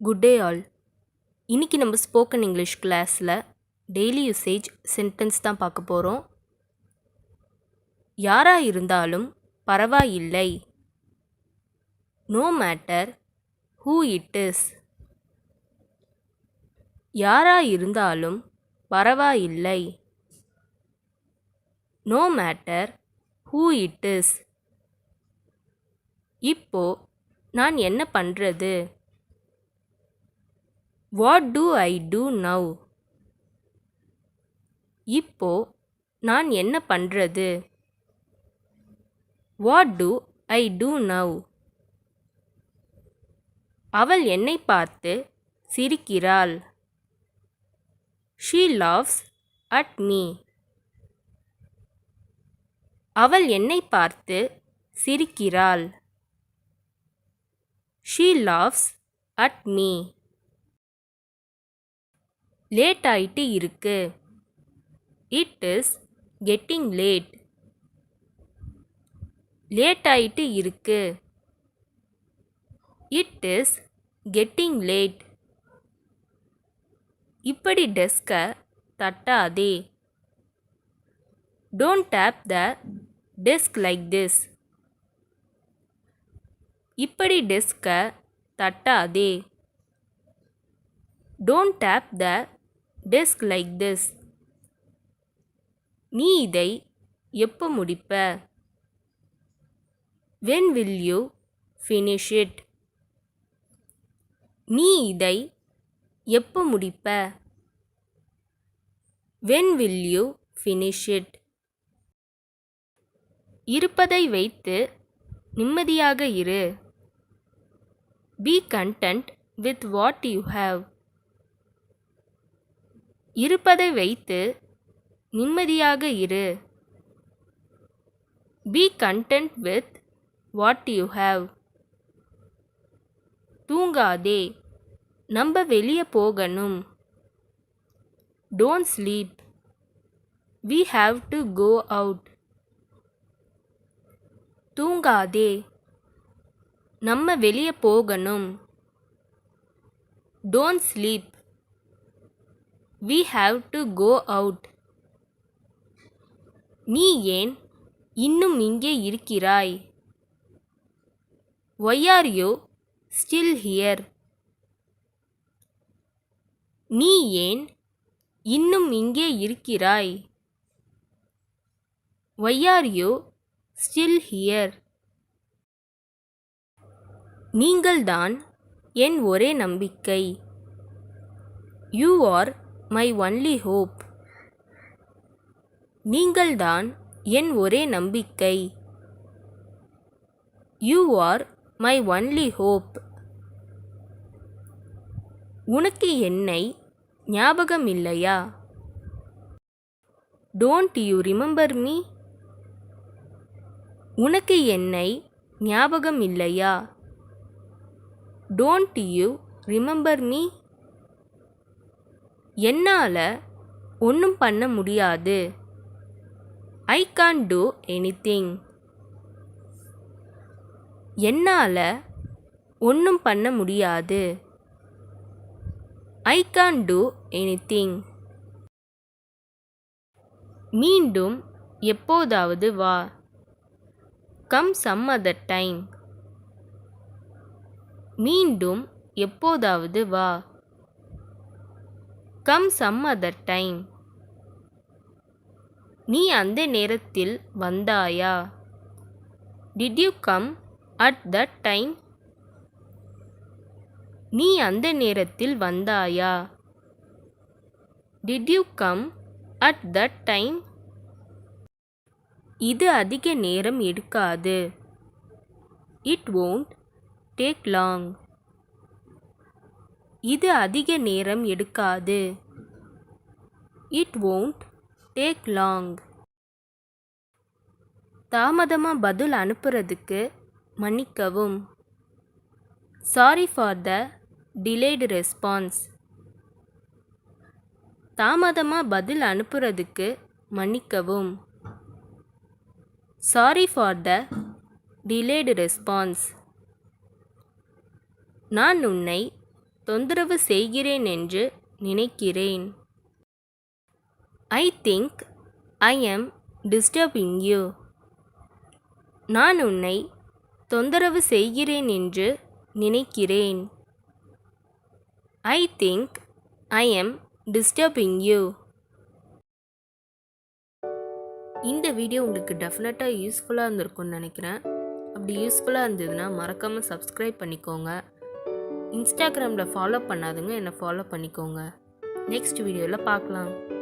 Good day all. இன்னைக்கு நம்ம spoken English கிளாஸில் டெய்லி யூசேஜ் சென்டென்ஸ் தான் பார்க்க போகிறோம். யாரா இருந்தாலும் பரவாயில்லை. No matter who it is. யாரா இருந்தாலும் பரவாயில்லை. No matter who it is. இப்போ நான் என்ன பண்ணுறது? What do I do now? இப்போ நான் என்ன பண்ணுறது? What do I do now? அவள் என்னை பார்த்து சிரிக்கிறாள். She laughs at me. அவள் என்னை பார்த்து சிரிக்கிறாள். She laughs at me. Late ஆயிட்டு இருக்கு. It is getting late. Late ஆயிட்டு இருக்கு. It is getting late. இப்படி டெஸ்கை தட்டாதே. Don't tap the desk like this. இப்படி டெஸ்கை தட்டாதே. Don't tap the desk like this. நீ இதை எப்போ முடிப்ப? when will you finish it? நீ இதை எப்போ முடிப்ப? when will you finish it? இருப்பதை வைத்து நிம்மதியாக இரு. be content with what you have. இருப்பதை வைத்து நிம்மதியாக இரு. be content with what you have. தூங்காதே, நம்ம வெளியே போகணும். don't sleep, we have to go out. தூங்காதே, நம்ம வெளியே போகணும். don't sleep, we have to go out. நீ ஏன் இன்னும் இங்கே இருக்கிறாய்? why are you still here? நீ ஏன் இன்னும் இங்கே இருக்கிறாய்? why are you still here? நீங்கள்தான் என் ஒரே நம்பிக்கை. you are my only hope. நீங்கள்தான் என் ஒரே நம்பிக்கை. you are my only hope. உனக்கு என்னை ஞாபகம் இல்லையா? don't you remember me? உனக்கு என்னை ஞாபகம் இல்லையா? don't you remember me? என்னால ஒன்றும் பண்ண முடியாது. I can't do anything. என்னால ஒன்றும் பண்ண முடியாது. I can't do anything. மீண்டும் எப்போதாவது வா. come some other time. மீண்டும் எப்போதாவது வா. come some other time. நீ அந்த நேரத்தில் வந்தாயா? did you come at that time? நீ அந்த நேரத்தில் வந்தாயா? did you come at that time? இது அதிக நேரம் எடுக்காது. it won't take long. இது அதிக நேரம் எடுக்காது. it won't take long. தாமதமாக பதில் அனுப்புறதுக்கு மன்னிக்கவும். sorry for the delayed response. தாமதமாக பதில் அனுப்புறதுக்கு மன்னிக்கவும். sorry for the delayed response. நான் உன்னை தொந்தரவு செய்கிறேன் என்று நினைக்கிறேன். I think I am disturbing you. நான் உன்னை தொந்தரவு செய்கிறேன் என்று நினைக்கிறேன். I think I am disturbing you. இந்த வீடியோ உங்களுக்கு டெஃபினட்டாக யூஸ்ஃபுல்லாக இருந்திருக்கும்னு நினைக்கிறேன். அப்படி யூஸ்ஃபுல்லாக இருந்ததுன்னா மறக்காமல் சப்ஸ்கிரைப் பண்ணிக்கோங்க. இன்ஸ்டாகிராமில் ஃபாலோ பண்ணாதுங்க, என்னை ஃபாலோ பண்ணிக்கோங்க. நெக்ஸ்ட் வீடியோவில் பார்க்கலாம்.